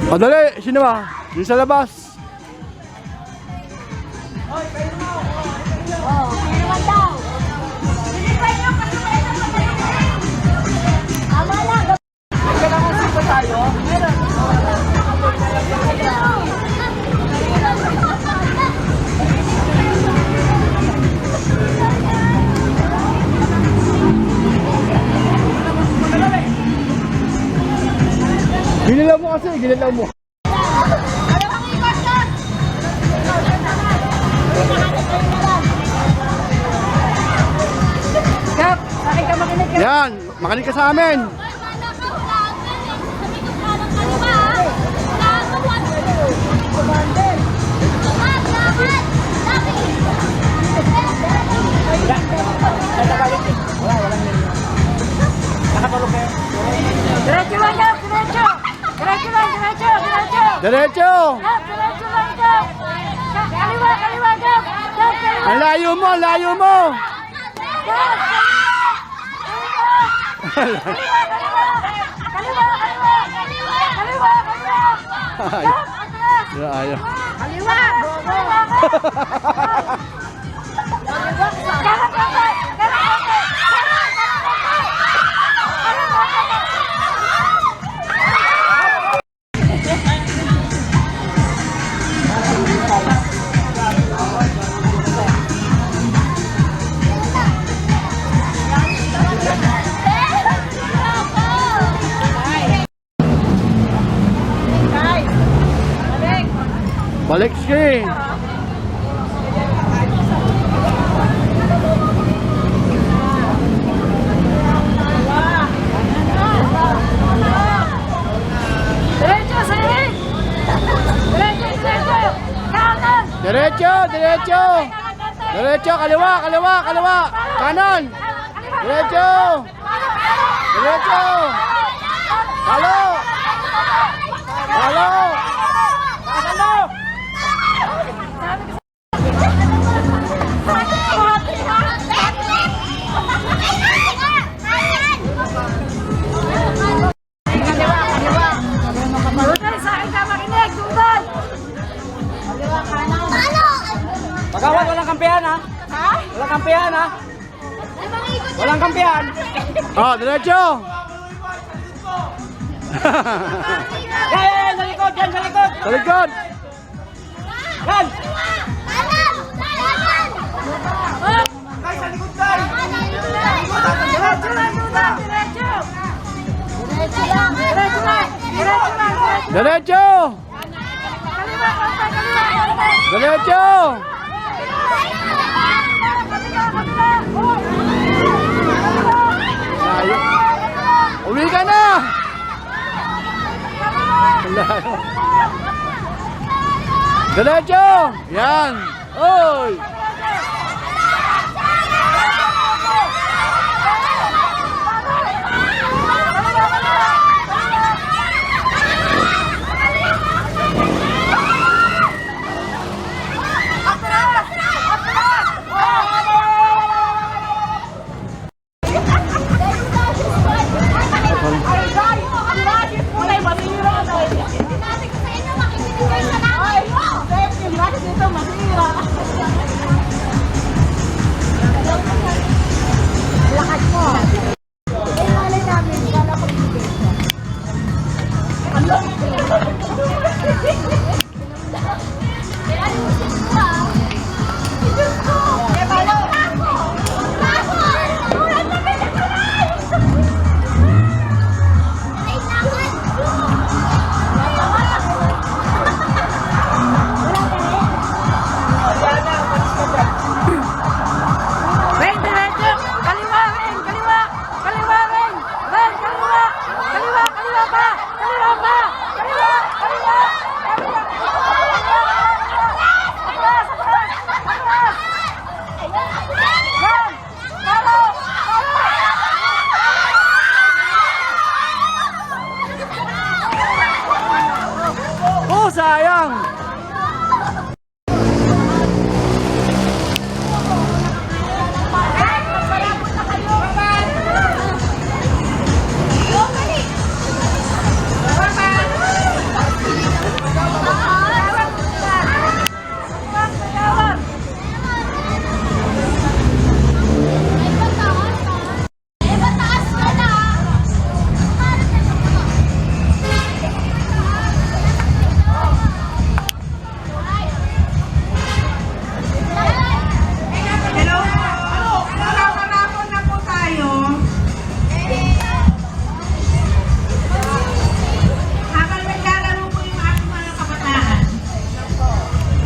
O dali, sino ba? Dito sa labas. Oh, kayo naman daw. Hindi pa yun, kasi may tama lang. Kailangan sito tayo. Meron. Ginilaw mo kasi, ginilaw mo. Kap, bakit ka makinig ka? Yan, makinig ka sa amin. Diretso lang, Kap, diretso. Diretso lang, diretso, diretso. Diretso. Kap, diretso lang, Kap. Kaliwa, kaliwa, Kap. Kap, kaliwa. Ang layo mo, ang layo mo. Kap, kaliwa. Kaliwa, kaliwa. Kaliwa, kaliwa. Ay, Kap, atras. ayaw. Kaliwa. Kaliwa, Kap. Kanan, kanan. Kanan, kanan. Balik siya. Diretso, sir! Diretso, diretso! Kanan! Diretso, diretso. Diretso, kaliwa, kaliwa, kaliwa. Kanan. Diretso. Diretso. Halo. Halo. Halo. Tunay, sa akin ka makinig! Tunay! Pagawad, walang kampihan ha? Ha? Walang kampihan ha? Walang kampihan. Oh, diretso. Yan, sa likod, yan, sa likod. Sa likod. Yan. Diretso lang, Tunay! Diretso! Diretso lang! Diretso lang! Diretso lang! Diretso. Kaliwa, kanan, kaliwa, kanan! Diretso. Layo. Uwi ka na. Layo. Diretso. Yan. Oy.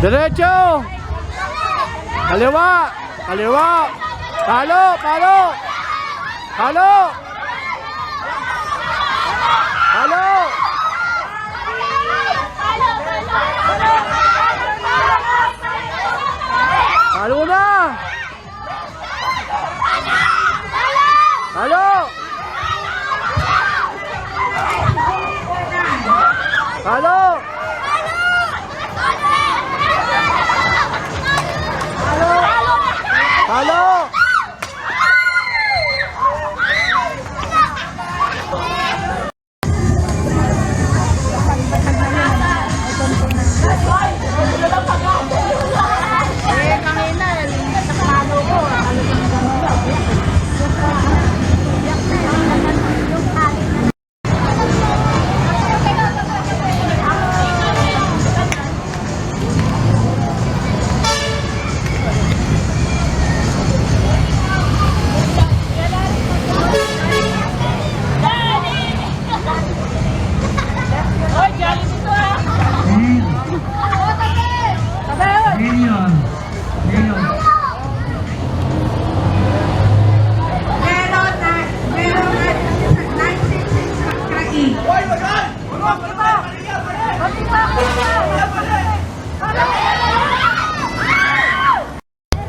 Diretso! Kaliwa! Kaliwa! Palo! Palo! Palo! Palo! Palo na! Palo! Palo! Palo!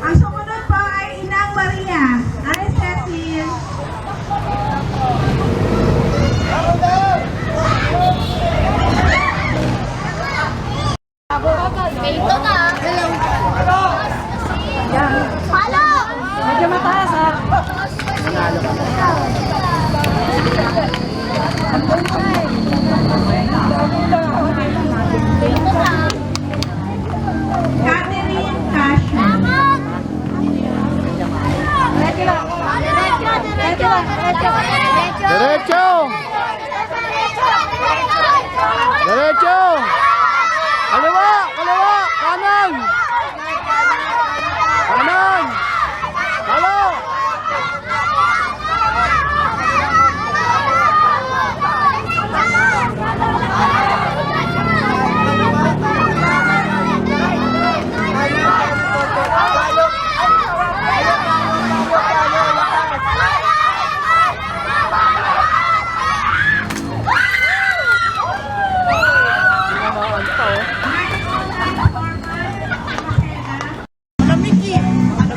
Ang sumunod po ay Inang Maria. Ay, Cecil. Ito na. Halo! Medyo mataas ha. Catherine Casio. Diretso! Diretso! Kaliwa! Kaliwa! Kanan! Kanan! Palo!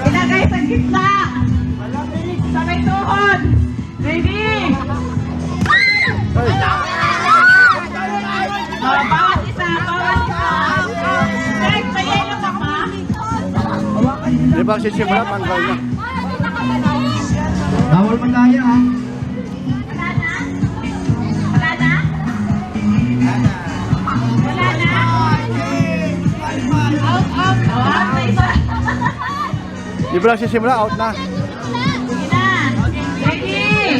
Ilagay sa gitna. Sa may tuhod. Ready? Bawat isa, bawat isa. Next, may yelo ka pa? Di ba sisimula? Tanggal na. Bawal magkaya ha. Wala na? Wala na? Wala na? Out, out. Out na isa. Di ba sisimula? Out na. Sige na. Ready?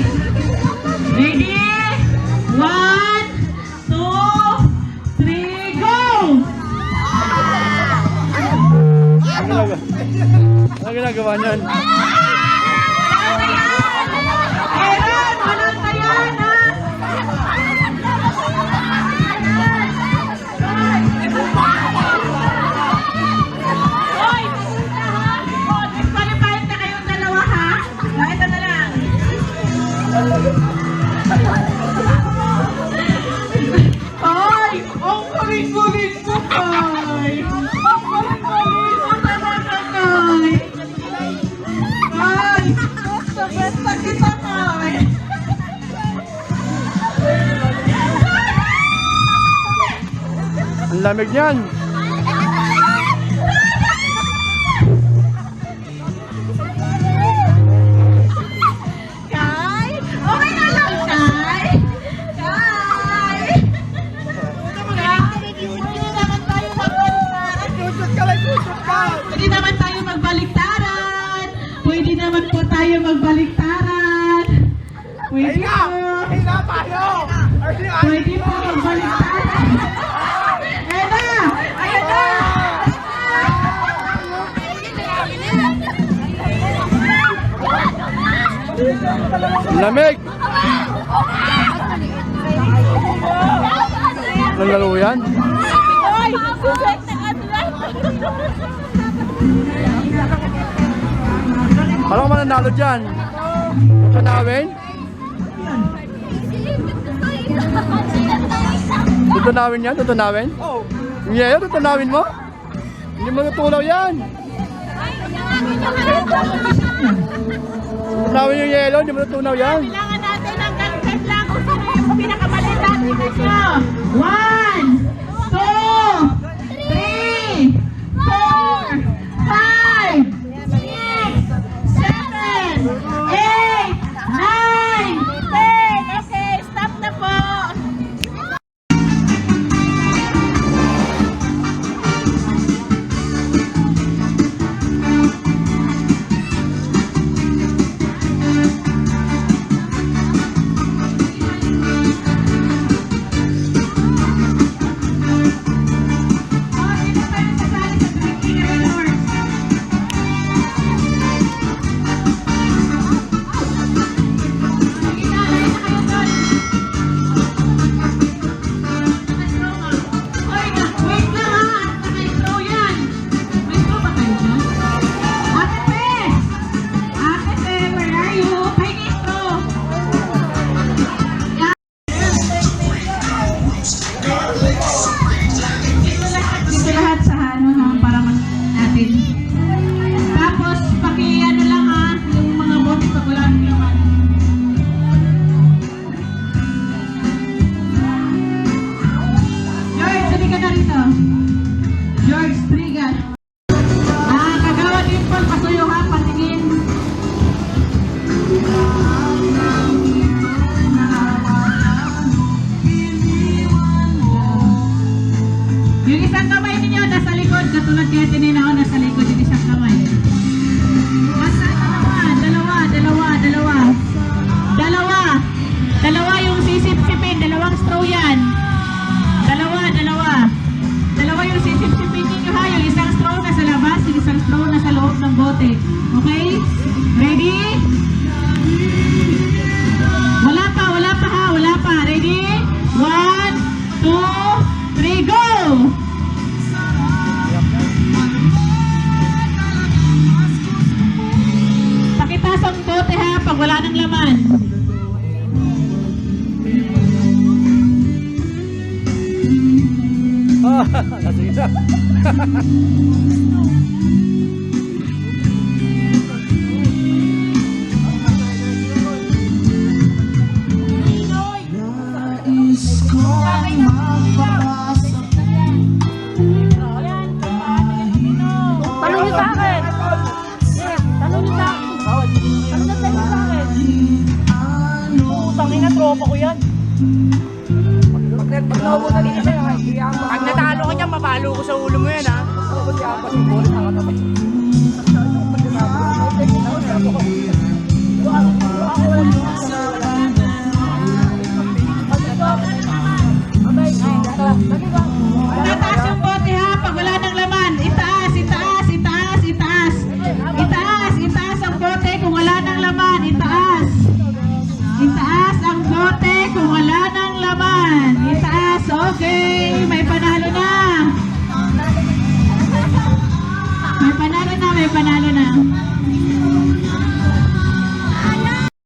Ready? 1, 2, 3, go! Ano ginagawa niyan? Aaron, walang tayan, ha? Hoy! Disqualified na kayong dalawa, ha? Ito na lang. Ay! Ang kulit-kulit ko, Tay! Ang kulit-kulit ko talaga, Tay! Ay! Basta kita, Tay! Ang lamig niyan. Kai? Okay na lang, Kai? Kai? Pwede naman tayo magbaliktaran. Pwede naman po tayo magbaliktaran. Pwede po. Pwede po magbaliktaran. Ayan na! Ayan na! Ang lamig. Ang laro yan? Hoy! Suset na ka Parang ka mananalo dyan. Tutunawin? Tutunawin yan? Tutunawin? Oh. Yung yelo, tutunawin mo? Hindi mo natutunaw yan. Tutunawin yung yelo, hindi mo natutunaw yan. Kailangan natin ng ganyan lang kung sino yung pinakamalit natin nyo. 1, 2, 3, 4, 5, 6, 7, 8, 9, 10. Okay, stop na po. Dito lahat sa ano ha, para natin. Tapos, ano lang ha, yung mga bote pag wala ng laman. George, sabi ka na rito. George, Trigan. Kagawa din po, pasuyo ha, patingin. Yung isang kamay ninyo nasa likod, katulad kaya tininaw nasa likod yung isang kamay. Basta dalawa yung sisip-sipin, dalawang straw yan. Dalawa yung sisip-sipin ninyo ha, yung isang straw nasa labas, yung isang straw nasa loob ng bote. Okay? Ready? Wala pa. Ready? 1, 2, 3, go! Pakitas ang bote ha, pag wala ng laman. Sige na. Tanong niyo sa akin. Tanong niyo sa akin. Ano na tayo sa akin? Tangin na tropa ko yan. Pag naubutan din siya, pag natalo ka niya, mabalo ko sa ulo mo yan ha.